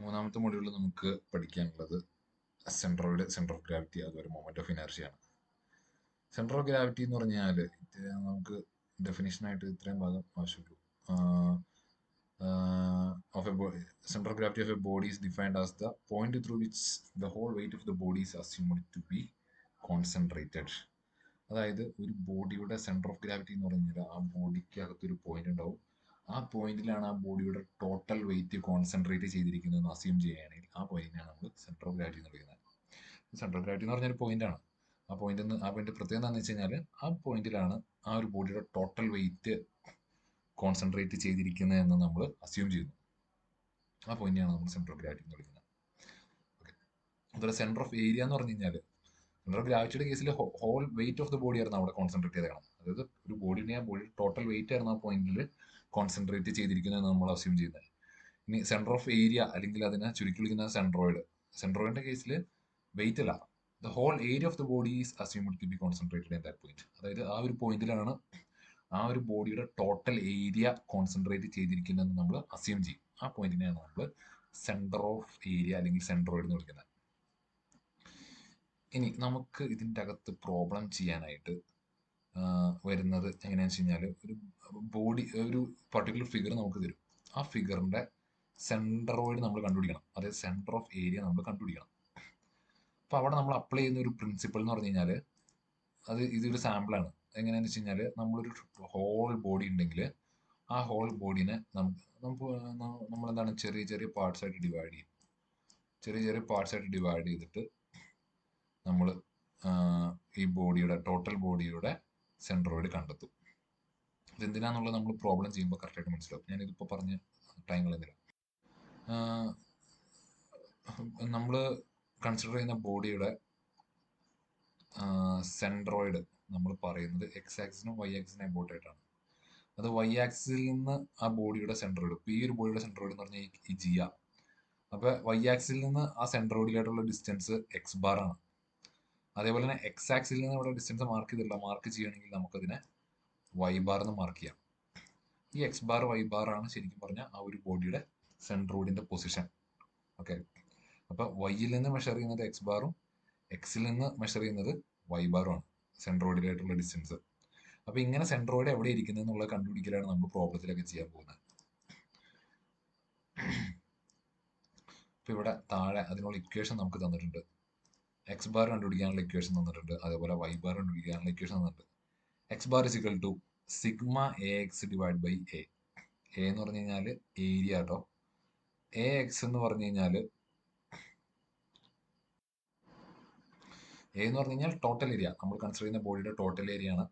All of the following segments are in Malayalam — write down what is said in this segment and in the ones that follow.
മൂന്നാമത്തെ മൊഡ്യൂളിൽ നമുക്ക് പഠിക്കാനുള്ളത് സെൻറ്റർ ഓഫ് ഗ്രാവിറ്റി, അതുപോലെ മൊമെന്റ് ഓഫ് ഇനർഷിയാണ്. സെൻറ്റർ ഓഫ് ഗ്രാവിറ്റി എന്ന് പറഞ്ഞാൽ നമുക്ക് ഡെഫിനിഷനായിട്ട് ഇത്രയും ഭാഗം ആവശ്യമുള്ളൂ. Of a center of gravity of a body is defined as the point through which the whole weight of the body is assumed to be concentrated. അതായത് ഒരു ബോഡിയുടെ സെൻറ്റർ ഓഫ് ഗ്രാവിറ്റി എന്ന് പറഞ്ഞാൽ ആ ബോഡിക്ക് അകത്തൊരു പോയിന്റ് ഉണ്ടാവും. ആ പോയിന്റിലാണ് ആ ബോഡിയുടെ ടോട്ടൽ വെയിറ്റ് കോൺസെൻട്രേറ്റ് ചെയ്തിരിക്കുന്നതെന്ന് അസ്യൂം ചെയ്യുകയാണെങ്കിൽ ആ പോയിന്റിനാണ് നമ്മൾ സെൻറ്റർ ഓഫ് ഗ്രാവിറ്റി എന്ന് വിളിക്കുന്നത്. സെൻറ്റർ ഓഫ് ഗ്രാവിറ്റി എന്ന് പറഞ്ഞൊരു പോയിന്റാണ്. ആ പോയിന്റ് പ്രത്യേകം എന്താണെന്ന് വെച്ച് കഴിഞ്ഞാൽ ആ പോയിന്റിലാണ് ആ ഒരു ബോഡിയുടെ ടോട്ടൽ വെയിറ്റ് കോൺസെൻട്രേറ്റ് ചെയ്തിരിക്കുന്നത് എന്ന് നമ്മൾ അസ്യൂം ചെയ്യുന്നു. ആ പോയിന്റാണ് നമ്മൾ സെൻറ്റർ ഓഫ് ഗ്രാവിറ്റി എന്ന് വിളിക്കുന്നത്. ഓക്കെ, അതുപോലെ സെൻറ്റർ ഓഫ് ഏരിയ എന്ന് പറഞ്ഞു കഴിഞ്ഞാൽ സെൻറ്റർ ഓഫ് ഗ്രാവിറ്റിയുടെ കേസിൽ whole weight of the body ആയിരുന്നു അവിടെ കോൺസെൻട്രേറ്റ് ചെയ്തേക്കണം. അതായത് ഒരു ബോഡിനെ ആ ബോഡിയുടെ ടോട്ടൽ വെയിറ്റ് ആയിരുന്നു ആ പോയിന്റിൽ കോൺസെൻട്രേറ്റ് ചെയ്തിരിക്കുന്നത് എന്ന് നമ്മൾ അസ്യൂം ചെയ്യുന്നത്. ഇനി സെൻറ്റർ ഓഫ് ഏരിയ അല്ലെങ്കിൽ അതിനെ ചുരുക്കി വിളിക്കുന്ന സെൻട്രോയിഡിന്റെ കേസിൽ വെയിറ്റ് അല്ല, the whole area of the body is assumed to be concentrated in that point. അതായത് ആ ഒരു പോയിന്റിലാണ് ആ ഒരു ബോഡിയുടെ ടോട്ടൽ ഏരിയ കോൺസെൻട്രേറ്റ് ചെയ്തിരിക്കുന്നതെന്ന് നമ്മൾ അസ്യൂം ചെയ്യും. ആ പോയിന്റിനെയാണ് നമ്മൾ സെൻറ്റർ ഓഫ് ഏരിയ അല്ലെങ്കിൽ സെൻട്രോയിഡ് എന്ന് വിളിക്കുന്നത്. ഇനി നമുക്ക് ഇതിൻ്റെ അകത്ത് പ്രോബ്ലം ചെയ്യാനായിട്ട് വരുന്നത് എങ്ങനെയാണെന്ന് വെച്ച് കഴിഞ്ഞാൽ ഒരു പർട്ടിക്കുലർ ഫിഗർ നമുക്ക് തരും. ആ ഫിഗറിന്റെ സെൻട്രോയിഡ് നമ്മൾ കണ്ടുപിടിക്കണം, അതായത് സെൻറ്റർ ഓഫ് ഏരിയ നമ്മൾ കണ്ടുപിടിക്കണം. അപ്പോൾ അവിടെ നമ്മൾ അപ്ലൈ ചെയ്യുന്ന ഒരു പ്രിൻസിപ്പിൾ എന്ന് പറഞ്ഞു കഴിഞ്ഞാൽ ഇതൊരു സാമ്പിളാണ്. എങ്ങനെയാണെന്ന് വെച്ച് കഴിഞ്ഞാൽ നമ്മളൊരു ഹോൾ ബോഡി ഉണ്ടെങ്കിൽ ആ ഹോൾ ബോഡീനെ നമ്മളെന്താണ് ചെറിയ ചെറിയ പാർട്സ് ആയിട്ട് ഡിവൈഡ് ചെയ്യും. ചെറിയ പാർട്സ് ആയിട്ട് ഡിവൈഡ് ചെയ്തിട്ട് നമ്മൾ ഈ ടോട്ടൽ ബോഡിയുടെ സെൻട്രോയിഡ് കണ്ടെത്തും. ഇതെന്തിനാന്നുള്ളത് നമ്മൾ പ്രോബ്ലം ചെയ്യുമ്പോൾ കറക്റ്റായിട്ട് മനസ്സിലാവും. ഞാനിതിപ്പോൾ പറഞ്ഞ ടൈം കളയുന്നില്ല. നമ്മൾ കൺസിഡർ ചെയ്യുന്ന ബോഡിയുടെ സെൻട്രോയിഡ് നമ്മൾ പറയുന്നത് എക്സ് ആക്സിനും വൈ ആക്സിനും എബൌട്ട് ആയിട്ടാണ്. അത് വൈ ആക്സിൽ നിന്ന് ആ ബോഡിയുടെ സെൻട്രോയിഡ്, ഇപ്പോൾ ഈ ഒരു ബോഡിയുടെ സെൻട്രോയിഡ് എന്ന് പറഞ്ഞാൽ ഈ ജിയ. അപ്പോൾ വൈ ആക്സിൽ നിന്ന് ആ സെൻട്രോയിഡിലായിട്ടുള്ള ഡിസ്റ്റൻസ് എക്സ് ബാർ ആണ്. അതേപോലെ തന്നെ എക്സ് ആക്സിൽ നിന്ന് ഇവിടെ ഡിസ്റ്റൻസ് മാർക്ക് ചെയ്യണമെങ്കിൽ നമുക്കതിനെ വൈ ബാർ എന്ന് മാർക്ക് ചെയ്യാം. ഈ എക്സ് ബാർ വൈ ബാർ ആണ് ശരിക്കും പറഞ്ഞാൽ ആ ഒരു ബോഡിയുടെ സെൻട്രോയിഡിന്റെ പൊസിഷൻ. ഓക്കെ, അപ്പൊ വൈയിൽ നിന്ന് മെഷർ ചെയ്യുന്നത് എക്സ് ബാറും എക്സിൽ നിന്ന് മെഷർ ചെയ്യുന്നത് വൈ ബാറും ആണ് സെൻട്രോയിഡിലായിട്ടുള്ള ഡിസ്റ്റൻസ്. അപ്പൊ ഇങ്ങനെ സെൻട്രോയിഡ് എവിടെ ഇരിക്കുന്നത് എന്നുള്ള കണ്ടുപിടിക്കലാണ് നമ്മൾ പ്രോബ്ലത്തിലൊക്കെ ചെയ്യാൻ പോകുന്നത്. ഇപ്പൊ ഇവിടെ താഴെ അതിനുള്ള ഇക്വേഷൻ നമുക്ക് തന്നിട്ടുണ്ട്. എക്സ് ബാർ കണ്ടുപിടിക്കാനുള്ള ഇക്വേഷൻ തന്നിട്ടുണ്ട്, അതേപോലെ വൈ ബാർ കണ്ടുപിടിക്കാനുള്ള ഇക്വേഷൻ തന്നിട്ടുണ്ട്. X bar is equal to sigma A X divide by A. A എന്ന് പറഞ്ഞു കഴിഞ്ഞാൽ ഏരിയ കേട്ടോ. എ എക്സ് എന്ന് പറഞ്ഞു കഴിഞ്ഞാൽ എ എന്ന് പറഞ്ഞു കഴിഞ്ഞാൽ ടോട്ടൽ ഏരിയ, നമ്മൾ കൺസിഡർ ചെയ്യുന്ന ബോഡിയുടെ ടോട്ടൽ ഏരിയ ആണ്.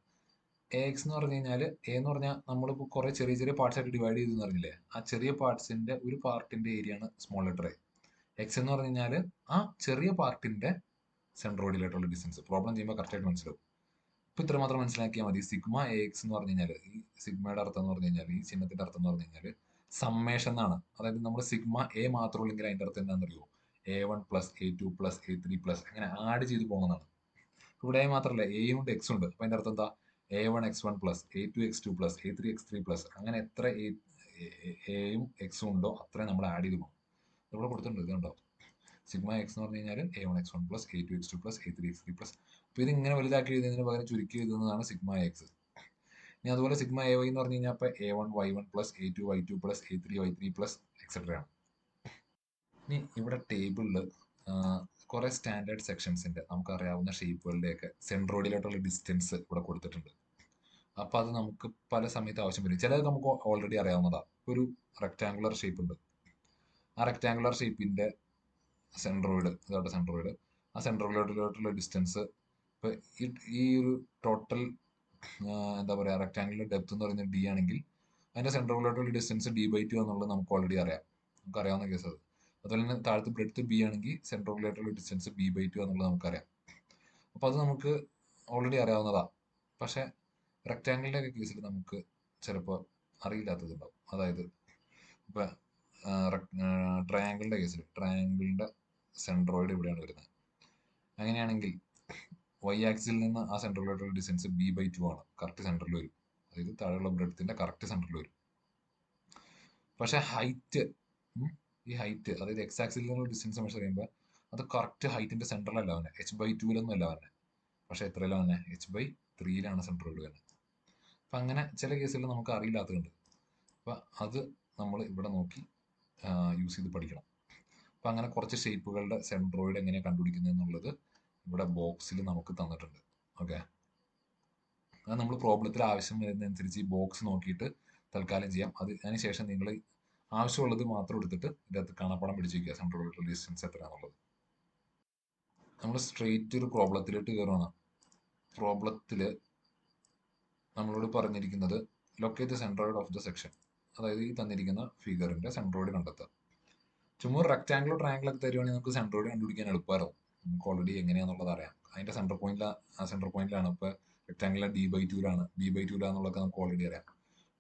എ എക്സ് എന്ന് പറഞ്ഞു കഴിഞ്ഞാൽ എ എന്ന് പറഞ്ഞാൽ നമ്മളിപ്പോൾ കുറെ ചെറിയ പാർട്സ് ആയിട്ട് ഡിവൈഡ് ചെയ്തെന്ന് പറഞ്ഞില്ലേ, ആ ചെറിയ പാർട്സിന്റെ ഒരു പാർട്ടിന്റെ ഏരിയ ആണ് സ്മോൾ ലെറ്റർ എ. എക്സ് എന്ന് പറഞ്ഞു കഴിഞ്ഞാൽ ആ ചെറിയ പാർട്ടിന്റെ സെൻട്രോയിഡിലായിട്ടുള്ള ഡിസ്റ്റൻസ്. പ്രോബ്ലം ചെയ്യുമ്പോൾ കറക്റ്റായിട്ട് മനസ്സിലാവും. ഇപ്പൊ ഇത്ര മാത്രം മനസ്സിലാക്കിയാൽ മതി. സിഗ്മ എ എക്സ് എന്ന് പറഞ്ഞു കഴിഞ്ഞാൽ ഈ സിഗ്മയുടെ അർത്ഥം എന്ന് പറഞ്ഞു കഴിഞ്ഞാൽ ഈ ചിഹ്നത്തിന്റെ അർത്ഥം എന്ന് പറഞ്ഞു കഴിഞ്ഞാൽ സമ്മേഷൻ എന്നാണ്. അതായത് നമ്മൾ സിഗ്മ എ മാത്രം ഉള്ളെങ്കിൽ അതിന്റെ അർത്ഥം എന്താണെന്നറിയോ, A1 plus A2 plus A3 plus അങ്ങനെ ആഡ് ചെയ്ത് പോകുന്നതാണ്. ഇവിടെ മാത്രമല്ല എയും ഉണ്ട് എക്സും ഉണ്ട്. അപ്പൊ അതിന്റെ അർത്ഥം എന്താ, A1 x1 plus A2 x2 plus A3 x3 plus അങ്ങനെ എത്ര എയും എക്സും ഉണ്ടോ അത്രയും നമ്മൾ ആഡ് ചെയ്ത് പോകും. ഇവിടെ കൊടുത്തിട്ടുണ്ട്, ഇതുണ്ടോ, സിഗ്മ എക്സ് എന്ന് പറഞ്ഞു കഴിഞ്ഞാൽ A1 x1 plus A2 x2 plus A3 x3 plus. അപ്പൊ ഇത് ഇങ്ങനെ വലുതാക്കി എഴുതുന്നതിന് പകരം ചുരുക്കി എഴുതുന്നതാണ് സിഗ്മ എക്സ്. ഇനി അതുപോലെ സിഗ്മ എ വൈ എന്ന് പറഞ്ഞു കഴിഞ്ഞാൽ ഇപ്പൊ A1 y1 plus A2 y2 plus A3 y3 plus etcetera ആണ്. ഇനി ഇവിടെ ടേബിളിൽ കുറെ സ്റ്റാൻഡേർഡ് സെക്ഷൻസിന്റെ നമുക്കറിയാവുന്ന ഷേപ്പുകളുടെയൊക്കെ സെൻട്രോയിഡിലായിട്ടുള്ള ഡിസ്റ്റൻസ് ഇവിടെ കൊടുത്തിട്ടുണ്ട്. അപ്പൊ അത് നമുക്ക് പല സമയത്ത് ആവശ്യം വരും. ചിലത് നമുക്ക് ഓൾറെഡി അറിയാവുന്നതാ. ഒരു റെക്ടാങ്കുലർ ഷേപ്പ് ഉണ്ട്, ആ റെക്ടാങ്കുലർ ഷേപ്പിന്റെ സെൻട്രോയിഡ്, ഇതോടെ സെൻട്രോയിഡ്, ആ സെൻട്രോയിഡിലോട്ടുള്ള ഡിസ്റ്റൻസ് ഇപ്പൊ ഈ ഒരു ടോട്ടൽ എന്താ പറയാ റെക്ടാങ്കുലർ ഡെപ്ത് എന്ന് പറയുന്നത് ഡി ആണെങ്കിൽ അതിന്റെ സെൻട്രോയിലോട്ടുള്ള ഡിസ്റ്റൻസ് d/2 എന്നുള്ളത് നമുക്ക് ഓൾറെഡി അറിയാം, നമുക്ക് അറിയാവുന്ന കേസ് അത്. അതുപോലെ തന്നെ താഴത്ത് ബ്രെഡ്ത്ത് ബി ആണെങ്കിൽ സെൻട്രോയിലായിട്ടുള്ള ഡിസ്റ്റൻസ് b/2 എന്നുള്ളത് നമുക്കറിയാം. അപ്പൊ അത് നമുക്ക് ഓൾറെഡി അറിയാവുന്നതാ. പക്ഷെ റെക്ടാങ്കിളിന്റെ ഒക്കെ കേസിൽ നമുക്ക് ചിലപ്പോൾ അറിയില്ലാത്തതുണ്ടാവും. അതായത് ഇപ്പൊ ട്രയാങ്കിളിന്റെ കേസിൽ ട്രയാങ്കിളിന്റെ സെൻട്രോയിഡ് ഇവിടെയാണ് വരുന്നത്. അങ്ങനെയാണെങ്കിൽ വൈ ആക്സിൽ നിന്ന് ആ സെൻട്രലായിട്ടുള്ള ഡിസ്റ്റൻസ് b/2 ആണ്, കറക്റ്റ് സെൻട്രൽ വരും. അതായത് താഴെയുള്ള ബ്രെഡ്ത്തിന്റെ കറക്റ്റ് സെൻട്രൽ വരും. പക്ഷെ ഹൈറ്റ് ഈ ഹൈറ്റ്, അതായത് എക്സ് ആക്സിൽ നിന്നുള്ള ഡിസ്റ്റൻസ് മെഷർ ചെയ്യുമ്പോൾ അത് കറക്റ്റ് ഹൈറ്റിന്റെ സെൻട്രലല്ല അവനെ, h/2 അല്ല അവനെ, പക്ഷെ എത്രയിലാണ് അവനെ, h/3 സെൻട്രോയിഡ് വരുന്നത്. അപ്പം അങ്ങനെ ചില കേസുകളിൽ നമുക്ക് അറിയില്ലാത്തതുണ്ട്. അപ്പം അത് നമ്മൾ ഇവിടെ നോക്കി യൂസ് ചെയ്ത് പഠിക്കണം. അപ്പം അങ്ങനെ കുറച്ച് ഷേപ്പുകളുടെ സെൻട്രോയിഡ് എങ്ങനെയാണ് കണ്ടുപിടിക്കുന്നത് എന്നുള്ളത് ഇവിടെ ബോക്സിൽ നമുക്ക് തന്നിട്ടുണ്ട്. ഓക്കെ, അത് നമ്മൾ പ്രോബ്ലത്തിൽ ആവശ്യം വരുന്നതനുസരിച്ച് ഈ ബോക്സ് നോക്കിയിട്ട് തൽക്കാലം ചെയ്യാം. അതിനുശേഷം നിങ്ങൾ ആവശ്യമുള്ളത് മാത്രം എടുത്തിട്ട് ഇതിനകത്ത് കാണാപ്പാടം പിടിച്ച് വയ്ക്കുക, സെൻട്രോയിഡ് ഡിസ്റ്റൻസ് എത്രയാണെന്നുള്ളത്. നമ്മൾ സ്ട്രെയിറ്റ് ഒരു പ്രോബ്ലത്തിലോട്ട് കയറുകയാണ്. പ്രോബ്ലത്തിൽ നമ്മളോട് പറഞ്ഞിരിക്കുന്നത് locate centroid of the section, അതായത് ഈ തന്നിരിക്കുന്ന ഫിഗറിന്റെ സെൻട്രോയിഡ് കണ്ടെത്തുക. ചുമ്മാ ഒരു റെക്ടാംഗിളോ ട്രയാംഗിളോ ഒക്കെ തരുവാണെങ്കിൽ നമുക്ക് സെൻട്രോയിഡ് കണ്ടുപിടിക്കാൻ എളുപ്പമായിരുന്നു. നമുക്ക് ഓൾറെഡി എങ്ങനെയാണെന്നുള്ളത് അറിയാം. അതിന്റെ സെൻട്രൽ പോയിന്റിലാണ്. ഇപ്പൊ റെക്ടാംഗിൾ d/2 നമുക്ക് ഓൾറെഡി അറിയാം.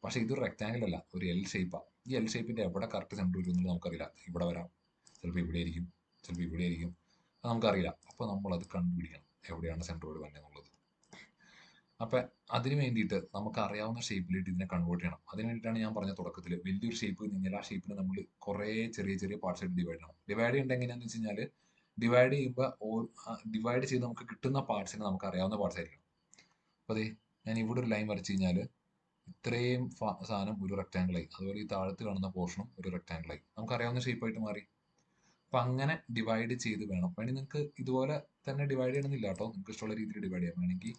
പക്ഷെ ഇതൊരു റെക്ടാംഗിൾ അല്ല, ഒരു എൽ ഷേപ്പാണ്. ഈ എൽ ഷേപ്പിന്റെ എവിടെ കറക്റ്റ് സെൻട്രോയിഡ് വരുന്നത് നമുക്കറിയില്ല. ഇവിടെ വരാം, ചിലപ്പോൾ ഇവിടെ ആയിരിക്കും, ചിലപ്പോൾ ഇവിടെ ആയിരിക്കും, അത് നമുക്കറിയില്ല. അപ്പോൾ നമ്മൾ അത് കണ്ടുപിടിക്കണം, എവിടെയാണ് സെൻട്രോയിഡ് വന്നതെന്നുള്ളത്. അപ്പൊ അതിന് വേണ്ടിയിട്ട് നമുക്ക് അറിയാവുന്ന ഷേപ്പിലേക്ക് ഇതിനെ കൺവേർട്ട് ചെയ്യണം. അതിന് വേണ്ടിയിട്ടാണ് ഞാൻ പറഞ്ഞ തുടക്കത്തിൽ വലിയൊരു ഷേപ്പ് കഴിഞ്ഞാൽ ആ ഷേപ്പിനെ നമ്മൾ കുറേ ചെറിയ ചെറിയ പാർട്സ് ആയിട്ട് ഡിവൈഡ് ചെയ്യണം. ഡിവൈഡ് ചെയ്യേണ്ടത് എങ്ങനെയാണെന്ന് വെച്ച് കഴിഞ്ഞാൽ, ഡിവൈഡ് ചെയ്യുമ്പോൾ ഡിവൈഡ് ചെയ്ത് നമുക്ക് കിട്ടുന്ന പാർട്സിന് നമുക്ക് അറിയാവുന്ന പാർട്സ് ആയിരിക്കണം. അപ്പോൾ അതെ, ഞാൻ ഇവിടെ ഒരു ലൈൻ വരച്ച് കഴിഞ്ഞാൽ ഇത്രയും സാധനം ഒരു റെക്ടാംഗിളായി. അതുപോലെ ഈ താഴത്ത് കാണുന്ന പോർഷനും ഒരു റെക്ടാംഗിളായി, നമുക്ക് അറിയാവുന്ന ഷേപ്പായിട്ട് മാറി. അപ്പൊ അങ്ങനെ ഡിവൈഡ് ചെയ്ത് വേണം. വേണമെങ്കിൽ നിങ്ങൾക്ക് ഇതുപോലെ തന്നെ ഡിവൈഡ് ചെയ്യണമെന്നില്ല കേട്ടോ, നിങ്ങൾക്ക് ഇഷ്ടമുള്ള രീതിയിൽ ഡിവൈഡ് ചെയ്യാം. വേണമെങ്കിൽ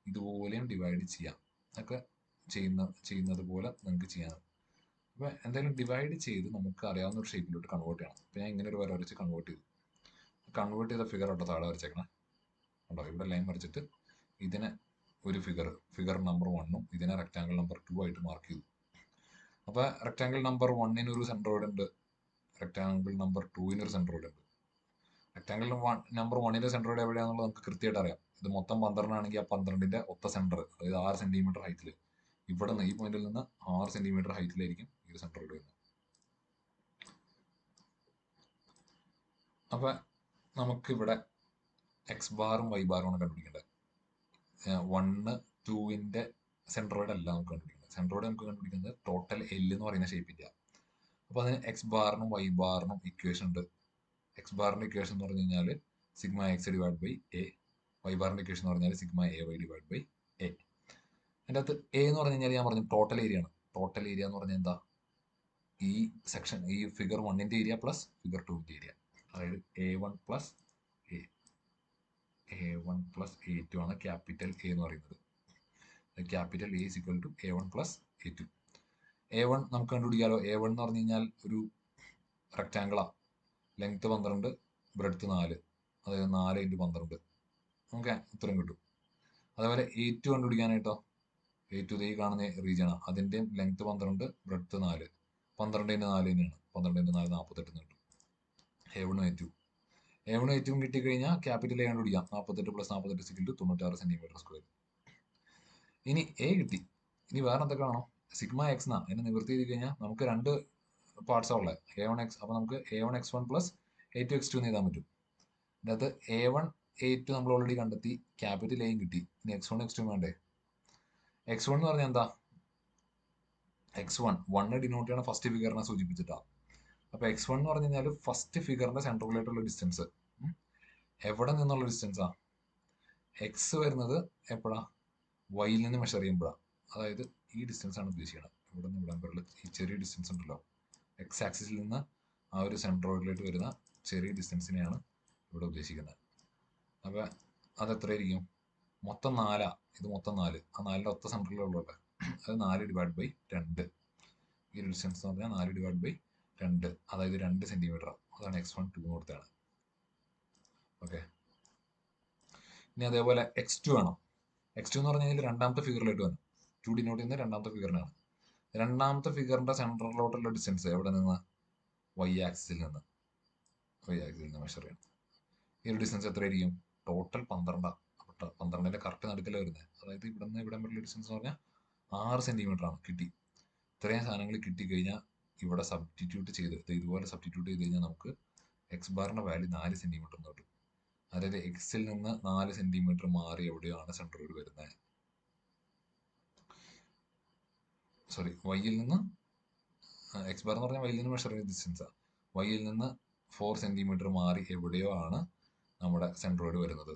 ഇതുപോലെയും ഡിവൈഡ് ചെയ്യാം, ഒക്കെ ചെയ്യുന്നത് പോലെ നിങ്ങൾക്ക് ചെയ്യാം. അപ്പൊ എന്തായാലും ഡിവൈഡ് ചെയ്ത് നമുക്ക് അറിയാവുന്ന ഒരു ഷേപ്പിലോട്ട് കൺവേർട്ട് ചെയ്യണം. അപ്പൊ ഞാൻ ഇങ്ങനെ ഒരു വര വരച്ച് കൺവേർട്ട് ചെയ്ത ഫിഗർ ആട്ടോ താഴെ വരച്ചേക്കണം. ഉണ്ടോ, ഇവിടെ ലൈൻ വരച്ചിട്ട് ഇതിനെ ഒരു ഫിഗർ നമ്പർ 1ഉം ഇതിനെ റെക്ടാംഗിൾ നമ്പർ 2 ആയിട്ട് മാർക്ക് ചെയ്തു. അപ്പൊ റെക്ടാംഗിൾ നമ്പർ 1ന് ഒരു സെൻട്രോയിഡ് ഉണ്ട്, റെക്ടാംഗിൾ നമ്പർ 2ന് ഒരു സെൻട്രോയിഡ് ഉണ്ട്. റെക്ടാംഗിൾ നമ്പർ 1ന്റെ സെൻട്രോയിഡ് എവിടെയാണെന്നുള്ളത് നമുക്ക് കൃത്യമായിട്ട് അറിയാം. ഇത് മൊത്തം 12 ആണെങ്കിൽ ആ 12ന്റെ ഒത്ത സെന്റർ, അതായത് 6 സെന്റിമീറ്റർ ഹൈറ്റിൽ, ഇവിടെ നിന്ന് ഈ പോയിന്റിൽ നിന്ന് 6 സെന്റിമീറ്റർ ഹൈറ്റിലായിരിക്കും ഈ സെൻട്രോയിഡ് വരുന്നത്. അപ്പൊ നമുക്കിവിടെ എക്സ് ബാറും വൈ ബാറും ആണ് കണ്ടുപിടിക്കേണ്ടത്. 1, 2ന്റെ സെൻട്രോയിഡ് അല്ല നമുക്ക് കണ്ടുപിടിക്കുന്നത്. സെൻട്രോയിഡ് നമുക്ക് കണ്ടുപിടിക്കുന്നത് ടോട്ടൽ എൽ എന്ന് പറയുന്ന ഷേപ്പിന്റെ. അപ്പൊ അതിന് എക്സ് ബാറിനും വൈ ബാറിനും ഇക്വേഷൻ ഉണ്ട്. എക്സ് ബാറിന്റെ ഇക്വേഷൻ എന്ന് പറഞ്ഞു കഴിഞ്ഞാൽ sigma X divide by A, Y ബാറിന്റെ ഇക്വേഷൻ എന്ന് പറഞ്ഞാൽ sigma A Y divide by A. അതിൻ്റെ അകത്ത് എ എന്ന് പറഞ്ഞു കഴിഞ്ഞാൽ ഞാൻ പറഞ്ഞു ടോട്ടൽ ഏരിയ ആണ്. ടോട്ടൽ ഏരിയ എന്ന് പറഞ്ഞാൽ എന്താ, ഈ സെക്ഷൻ, ഈ ഫിഗർ 1ന്റെ ഏരിയ പ്ലസ് ഫിഗർ 2ന്റെ ഏരിയ, അതായത് A1 പ്ലസ് A2 ആണ് ക്യാപിറ്റൽ എ എന്ന് പറയുന്നത്. Capital A is equal to A1 plus A2. A1 നമുക്ക് കണ്ടുപിടിക്കാമല്ലോ. A1 എന്ന് പറഞ്ഞു കഴിഞ്ഞാൽ ഒരു റെക്ടാംഗിളാ, ലെങ്ത് 12, ബ്രെഡ്ത്ത് 4, അതായത് 4 × 12, നമുക്ക് ഉത്തരം കിട്ടും. അതേപോലെ A2 കണ്ടുപിടിക്കാനായിട്ടോ, A2 ഈ കാണുന്ന റീജിയനാണ്, അതിന്റെ ലെങ്ത് 12, ബ്രെഡ്ത്ത് 4, 12 × 4 തന്നെയാണ്, 12 × 4 48 കിട്ടും. A1 A2 കിട്ടിക്കഴിഞ്ഞാൽ ക്യാപിറ്റൽ എ കണ്ടുപിടിക്കാം. 48 + 48 96 സെന്റിമീറ്റർ സ്ക്വയർ. ഇനി എ കിട്ടി, ഇനി വേറെ എന്തൊക്കെ കാണോ, സിഗ്മ എക്സ് എന്നാ അതിനെ നിവൃത്തി ചെയ്ത് കഴിഞ്ഞാൽ നമുക്ക് രണ്ട് പാർട്സാ ഉള്ളത്, A1 x. അപ്പൊ നമുക്ക് A1 x1 + A2 x2 എന്ന് എഴുതാൻ പറ്റും. അതിനകത്ത് A1 A2 നമ്മൾ ഓൾറെഡി കണ്ടെത്തി, ക്യാപിറ്റൽ എയും കിട്ടി. ഇനി x1 x2 വേണ്ടേ. x1 എന്ന് പറഞ്ഞാൽ എന്താ, x1 1 ഡിനോട്ട് ചെയ്യണ ഫസ്റ്റ് ഫിഗറിനെ സൂചിപ്പിച്ചിട്ടാ. അപ്പൊ x1 എന്ന് പറഞ്ഞു കഴിഞ്ഞാൽ ഫസ്റ്റ് ഫിഗറിന്റെ സെൻട്രലായിട്ടുള്ള ഡിസ്റ്റൻസ്. എവിടെ നിന്നുള്ള ഡിസ്റ്റൻസാ, എക്സ് വരുന്നത് എപ്പോഴാ, വൈയിൽ നിന്ന് മെഷർ ചെയ്യുമ്പോഴാണ്. അതായത് ഈ ഡിസ്റ്റൻസ് ആണ് ഉദ്ദേശിക്കുന്നത്. ഇവിടെ നിന്ന് ഇവിടാൻ പേരുള്ള ഈ ചെറിയ ഡിസ്റ്റൻസ് ഉണ്ടല്ലോ, എക്സ് ആക്സിസിൽ നിന്ന് ആ ഒരു സെൻട്രോയിഡിലേക്ക് വരുന്ന ചെറിയ ഡിസ്റ്റൻസിനെയാണ് ഇവിടെ ഉദ്ദേശിക്കുന്നത്. അപ്പൊ അത് എത്രയായിരിക്കും, മൊത്തം 4. ഇത് മൊത്തം 4, ആ 4ന്റെ ഒത്ത സെൻട്രലിലുള്ളത് അത് 4 ഡിവൈഡ് ബൈ 2. ഈ ഡിസ്റ്റൻസ് എന്ന് പറഞ്ഞാൽ 4 ഡിവൈഡ് ബൈ 2, അതായത് 2 സെന്റിമീറ്റർ. അതാണ് x1 2 കൊടുത്താണ്. ഓക്കെ, ഇനി അതേപോലെ x2 ആണോ. x2 എന്ന് പറഞ്ഞാൽ രണ്ടാമത്തെ ഫിഗറിലേക്ക് വന്നു. 2 ഡിനോട്ട് ചെയ്യുന്ന രണ്ടാമത്തെ ഫിഗറിനാണ്. രണ്ടാമത്തെ ഫിഗറിന്റെ സെൻട്രലിലോട്ടുള്ള ഡിസ്റ്റൻസ് എവിടെ നിന്ന്, വൈ ആക്സിസിൽ നിന്ന് മെഷർ ചെയ്യണം. ഈ ഒരു ഡിസ്റ്റൻസ് എത്രയായിരിക്കും, ടോട്ടൽ 12. അപ്പൊ 12ന്റെ കറക്റ്റ് നടുക്കല്ല വരുന്നത്. അതായത് ഇവിടെ നിന്ന് ഇവിടെ വരെയുള്ള ഡിസ്റ്റൻസ് എന്ന് പറഞ്ഞാൽ 6 സെന്റിമീറ്റർ ആണ്. കിട്ടി. ഇത്രയും സാധനങ്ങൾ കിട്ടിക്കഴിഞ്ഞാൽ ഇവിടെ സബ്സ്റ്റിറ്റ്യൂട്ട് ചെയ്ത് ഇതുപോലെ സബ്സ്റ്റിറ്റ്യൂട്ട് ചെയ്ത് കഴിഞ്ഞാൽ നമുക്ക് എക്സ് ബാറിന്റെ വാല്യൂ 4 സെന്റിമീറ്റർ എന്ന് കിട്ടും. അതായത് എക്സിൽ നിന്ന് 4 സെന്റിമീറ്റർ മാറി എവിടെയാണ് സെൻട്രോയിഡ് വരുന്നത്, സോറി വൈയിൽ നിന്ന്, എക്സ് ബാർ എന്ന് പറഞ്ഞാൽ വൈയിൽ നിന്ന് മെഷർ ചെയ്യുന്ന ഡിസ്റ്റൻസാണ്. വൈയിൽ നിന്ന് 4 സെന്റിമീറ്റർ മാറി എവിടെയോ ആണ് നമ്മുടെ സെൻട്രോയിഡ് വരുന്നത്.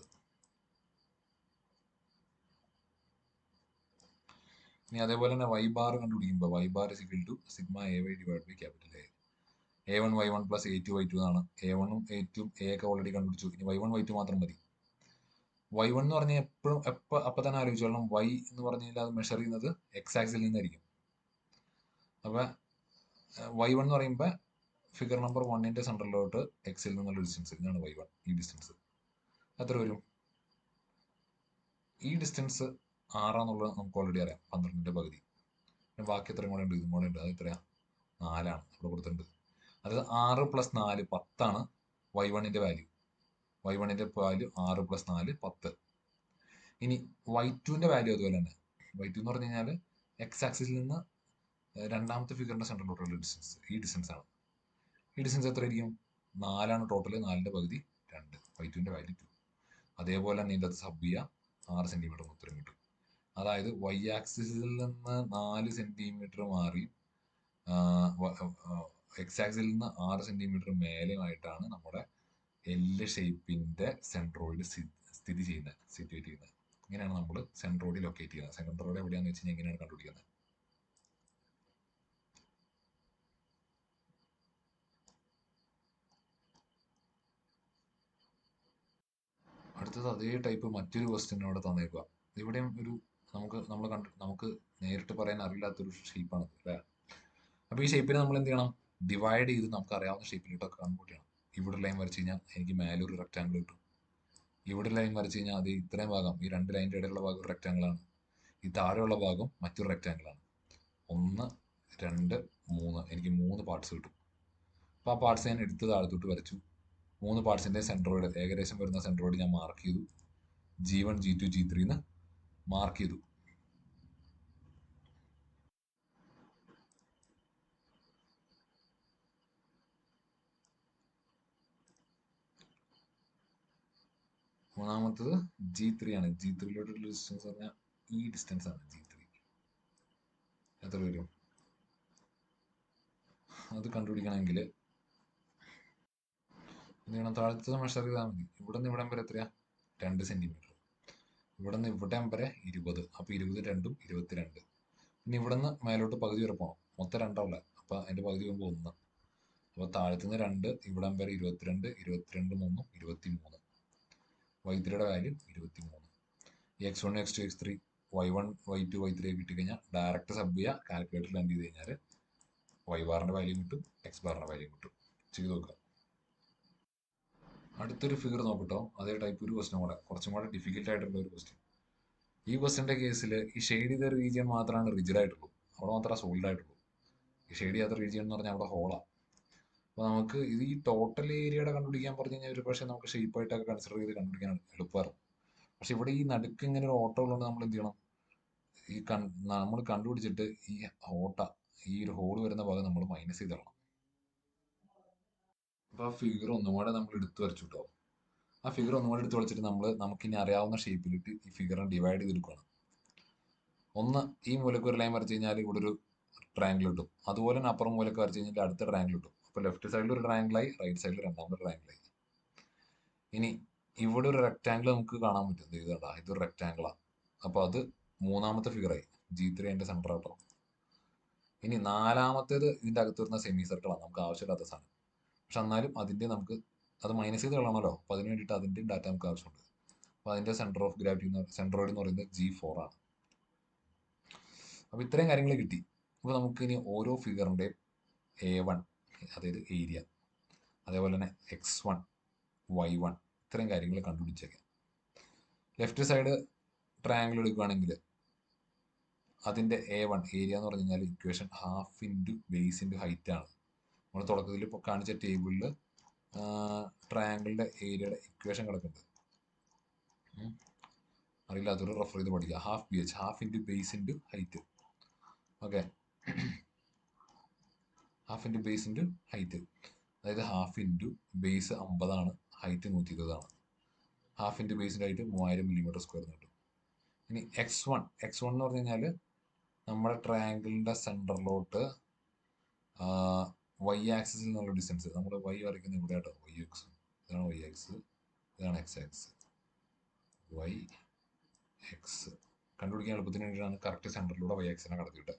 ഇനി അതേപോലെ തന്നെ വൈ ബാർ കണ്ടുപിടിക്കുമ്പോൾ Y bar is equal to sigma A Y divide by capital A1 Y1 plus A2 Y2 എന്നാണ്. A1ഉം A2 A ഒക്കെ ഓൾറെഡി കണ്ടുപിടിച്ചു. ഇനി Y1 Y2 മാത്രം മതി. Y1 എന്ന് പറഞ്ഞാൽ എപ്പോഴും അപ്പം തന്നെ ആലോചിച്ചോളണം, Y എന്ന് പറഞ്ഞു കഴിഞ്ഞാൽ അത് മെഷർ ചെയ്യുന്നത് എക്സ് ആക്സിൽ നിന്നായിരിക്കും. അപ്പം Y1 എന്ന് പറയുമ്പോൾ ഫിഗർ നമ്പർ 1ന്റെ സെൻട്രലിലോട്ട് എക്സിൽ നിന്നുള്ള ഡിസ്റ്റൻസ്, ഇതാണ് Y1. ഈ ഡിസ്റ്റൻസ് എത്ര വരും? ഈ ഡിസ്റ്റൻസ് 6 എന്നുള്ളത് നമുക്ക് ഓൾറെഡി അറിയാം, 12ന്റെ പകുതി. പിന്നെ ബാക്കി എത്രയും കൂടെ ഉണ്ട്, ഇതും കൂടെ ഉണ്ട്. അത് എത്രയാ? 4ആണ് ഇവിടെ കൊടുത്തിട്ടുണ്ട്. അത് 6 + 4 10 Y1ന്റെ വാല്യൂ. Y1ന്റെ വാല്യൂ 6 + 4 10. ഇനി Y2ന്റെ വാല്യൂ അതുപോലെ തന്നെ. Y2 എന്ന് പറഞ്ഞു കഴിഞ്ഞാൽ എക്സ് ആക്സിസിൽ നിന്ന് രണ്ടാമത്തെ ഫിഗറിന്റെ സെൻട്രലിലോട്ടുള്ള ഡിസ്റ്റൻസ്, ഈ ഡിസ്റ്റൻസ് ആണ്. ഈ ഡിസ്റ്റൻസ് എത്ര ആയിരിക്കും? 4ആണ് ടോട്ടൽ, 4ന്റെ പകുതി 2. Y2ന്റെ വാല്യൂ 2. അതേപോലെ തന്നെ ഇതിൻ്റെ അത് സബ് ചെയ്യുക, 6 സെന്റിമീറ്റർ ഉത്തരം കിട്ടും. അതായത് Y ആക്സിസിൽ നിന്ന് 4 സെന്റിമീറ്റർ മാറി എക്സ് ആക്സിൽ നിന്ന് 6 സെന്റിമീറ്റർ മേലെയായിട്ടാണ് നമ്മുടെ എൽ ഷേപ്പിന്റെ സെൻട്രോയിഡ് സ്ഥിതി ചെയ്യുന്നത്, സിറ്റുവേറ്റ് ചെയ്യുന്നത്. ഇങ്ങനെയാണ് നമ്മൾ സെൻട്രോയിഡ് ലൊക്കേറ്റ് ചെയ്യുന്നത്. സെൻട്രോയിഡ് എവിടെയാണെന്ന് വെച്ച് കഴിഞ്ഞാൽ എങ്ങനെയാണ് കണ്ടുപിടിക്കുന്നത്? അടുത്തത് അതേ ടൈപ്പ് മറ്റൊരു ക്വസ്റ്റ്യൻ അവിടെ തന്നേക്കുക. ഇവിടെയും ഒരു നമുക്ക് നേരിട്ട് പറയാൻ അറിയില്ലാത്തൊരു ഷേപ്പാണ് അല്ലേ? അപ്പോൾ ഈ ഷേപ്പിനെ നമ്മൾ എന്ത് ചെയ്യണം? ഡിവൈഡ് ചെയ്ത് നമുക്ക് അറിയാവുന്ന ഷേപ്പിലോട്ടൊക്കെ കൺവേർട്ട് ചെയ്യണം. ഇവിടെ ലൈൻ വരച്ച് കഴിഞ്ഞാൽ എനിക്ക് മേലെ ഒരു റെക്റ്റാങ്കിൾ കിട്ടും. ഇവിടെ ലൈൻ വരച്ച് കഴിഞ്ഞാൽ അത് ഇത്രയും ഭാഗം, ഈ 2 ലൈനിൻ്റെ ഇടയിലുള്ള ഭാഗം ഒരു റെക്റ്റാങ്കിളാണ്. ഈ താഴെയുള്ള ഭാഗം മറ്റൊരു റെക്റ്റാങ്കിളാണ്. 1 2 3, എനിക്ക് 3 പാർട്സ് കിട്ടും. അപ്പോൾ ആ പാർട്സ് ഞാൻ എടുത്ത് താഴത്തോട്ട് വരച്ചു. 3 പാർട്സിൻ്റെ സെൻട്രോയിഡ്, ഏകദേശം വരുന്ന സെൻട്രോയിഡ് ഞാൻ മാർക്ക് ചെയ്തു. G1 G2 G3 എന്ന് മാർക്ക് ചെയ്തു. മൂന്നാമത്തത് G3 ആണ്. G3യിലോട്ടുള്ള ഡിസ്റ്റൻസ് പറഞ്ഞാൽ ഈ ഡിസ്റ്റൻസ് ആണ് G3. എത്ര വരും? അത് കണ്ടുപിടിക്കണമെങ്കിൽ എന്ത് ചെയ്യണം? താഴത്തെ മെഷർ ചെയ്താൽ മതി. ഇവിടെ നിന്ന് ഇവിടം വരെ എത്രയാ? 2 സെന്റിമീറ്റർ. ഇവിടെ നിന്ന് ഇവിടം വരെ 20. അപ്പോൾ 20 2 22. പിന്നെ ഇവിടെ നിന്ന് മേലോട്ട് പകുതി വരെ പോകണം. മൊത്തം 2 ഉള്ളത്. അപ്പോൾ അതിൻ്റെ പകുതി പോകുമ്പോൾ 1. അപ്പോൾ താഴത്തുനിന്ന് 2, ഇവിടം വരെ 22, 22 3 23. Y3യുടെ വാല്യൂ 23. ഈ X1 X2 X3 Y1 Y2 Y3 കിട്ടിക്കഴിഞ്ഞാൽ ഡയറക്റ്റ് സബ് ചെയ്യുക, കാൽക്കുലേറ്ററിൽ എൻഡ് ചെയ്ത് കഴിഞ്ഞാൽ Y ബാറിൻ്റെ വാല്യൂ കിട്ടും, X ബാറിൻ്റെ വാല്യൂ കിട്ടും. ചെയ്ത് നോക്കുക. അടുത്തൊരു ഫിഗർ നോക്കട്ടോ. അതേ ടൈപ്പ് ഒരു ക്വസ്റ്റ്യൻ കൂടെ, കുറച്ചും കൂടെ ഡിഫിക്കൽട്ട് ആയിട്ടുള്ള ഒരു ക്വസ്റ്റ്യൻ. ഈ ക്വസ്റ്റ്യൻ്റെ കേസിൽ ഈ ഷെയ്ഡ് ചെയ്ത റീജിയൻ മാത്രമാണ് റിജിഡ് ആയിട്ടുള്ളൂ, അവിടെ മാത്രമേ സോളിഡ് ആയിട്ടുള്ളൂ. ഈ ഷെയ്ഡ് ചെയ്യാത്ത റീജിയൻ എന്ന് പറഞ്ഞാൽ അവിടെ ഹോളാണ്. അപ്പോൾ നമുക്ക് ഇത് ഈ ടോട്ടൽ ഏരിയയുടെ കണ്ടുപിടിക്കാൻ പറഞ്ഞു കഴിഞ്ഞാൽ ഒരു പക്ഷേ നമുക്ക് ഷേപ്പായിട്ടൊക്കെ കൺസിഡർ ചെയ്ത് കണ്ടുപിടിക്കാൻ എളുപ്പമായിരുന്നു. പക്ഷെ ഇവിടെ ഈ നടുക്ക് ഇങ്ങനെ ഒരു ഓട്ട ഉള്ളതുകൊണ്ട് നമ്മൾ എന്ത് ചെയ്യണം? നമ്മൾ കണ്ടുപിടിച്ചിട്ട് ഈ ഓട്ട, ഈ ഒരു ഹോൾ വരുന്ന ഭാഗം നമ്മൾ മൈനസ് ചെയ്ത് കളയണം. അപ്പോൾ ആ ഫിഗർ ഒന്നും കൂടെ നമ്മൾ എടുത്തു വരച്ചു കേട്ടോ. ആ ഫിഗർ ഒന്നും കൂടെ എടുത്ത് വരച്ചിട്ട് നമുക്കിനി അറിയാവുന്ന ഷേപ്പിലിട്ട് ഈ ഫിഗറിനെ ഡിവൈഡ് ചെയ്തെടുക്കുകയാണ്. ഒന്ന് ഈ മൂലക്ക് ഒരു ലൈൻ വരച്ച് കഴിഞ്ഞാൽ ഇവിടെ ഒരു ട്രയാങ്കിൾ കിട്ടും. അതുപോലെ തന്നെ അപ്പുറം മൂലക്ക് വരച്ച് കഴിഞ്ഞാൽ അടുത്ത ട്രയാങ്കിൾ കിട്ടും. അപ്പോൾ ലെഫ്റ്റ് സൈഡിൽ ഒരു ട്രയാങ്കിളായി, റൈറ്റ് സൈഡിൽ രണ്ടാമത്തെ ട്രയാങ്കിളായി. ഇനി ഇവിടെ ഒരു റെക്റ്റാങ്കിൾ നമുക്ക് കാണാൻ പറ്റും. ഇത് കണ്ടാ, ഇതൊരു റെക്റ്റാങ്കിളാണ്. അപ്പോൾ അത് മൂന്നാമത്തെ ഫിഗറായി. G3 അതിൻ്റെ സെൻറ്റർ ആട്ടോ. ഇനി നാലാമത്തേത് ഇതിൻ്റെ അകത്ത് വരുന്ന സെമി സർക്കിളാണ്, നമുക്ക് ആവശ്യമില്ലാത്ത സാധനം. പക്ഷെ എന്നാലും അതിൻ്റെ നമുക്ക് അത് മൈനസ് ചെയ്ത് കളയണമല്ലോ. അപ്പോൾ അതിന് വേണ്ടിയിട്ട് അതിൻ്റെ ഡാറ്റ നമുക്ക് ആവശ്യമുണ്ട്. അപ്പോൾ അതിൻ്റെ സെൻറ്റർ ഓഫ് ഗ്രാവിറ്റി സെൻട്രോയിഡ് എന്ന് പറയുന്നത് G4 ആണ്. അപ്പോൾ ഇത്രയും കാര്യങ്ങൾ കിട്ടി. അപ്പോൾ നമുക്ക് ഇനി ഓരോ ഫിഗറിൻ്റെ A1, അതായത് ഏരിയ, അതേപോലെ തന്നെ X1 Y1, ഇത്രയും കാര്യങ്ങൾ കണ്ടുപിടിച്ചേക്കാം. ലെഫ്റ്റ് സൈഡ് ട്രയാങ്കിൾ എടുക്കുകയാണെങ്കിൽ അതിൻ്റെ A1 ഏരിയ എന്ന് പറഞ്ഞു കഴിഞ്ഞാൽ equation half into base into height ആണ്. നമ്മൾ തുടക്കത്തിൽ ഇപ്പോൾ കാണിച്ച ടേബിളിൽ ട്രയാങ്കിളിൻ്റെ ഏരിയയുടെ ഇക്വേഷൻ കിടക്കുന്നുണ്ട്. അറിയില്ലാത്തൊരു റെഫർ ചെയ്ത് പഠിക്കുക. Half BH, half into base into height. Okay, half into base into height, അതായത് ഹാഫ് ഇൻറ്റു ബേസ് 50 ആണ്, ഹൈറ്റ് 120 ആണ്. ഹാഫ് ഇൻറ്റു ബേസിൻ്റെ ഹൈറ്റ് 3000 മില്ലിമീറ്റർ സ്ക്വയർ കിട്ടും. ഇനി X1 എന്ന് പറഞ്ഞു കഴിഞ്ഞാൽ നമ്മുടെ ട്രയാങ്കിളിൻ്റെ സെൻറ്ററിലോട്ട് വൈ ആക്സിസിൽ നിന്നുള്ള ഡിസ്റ്റൻസ് നമ്മൾ വൈ വരയ്ക്കുന്ന ഇവിടെ കേട്ടോ, വൈ എക്സ്, ഇതാണ് വൈ എക്സ്, ഇതാണ് എക്സ് ആക്സ്. വൈ എക്സ് കണ്ടുപിടിക്കാൻ എളുപ്പത്തിന് വേണ്ടിയിട്ടാണ് കറക്റ്റ് സെൻറ്ററിലൂടെ വൈ എക്സിനെ കടത്തിയിട്ട്.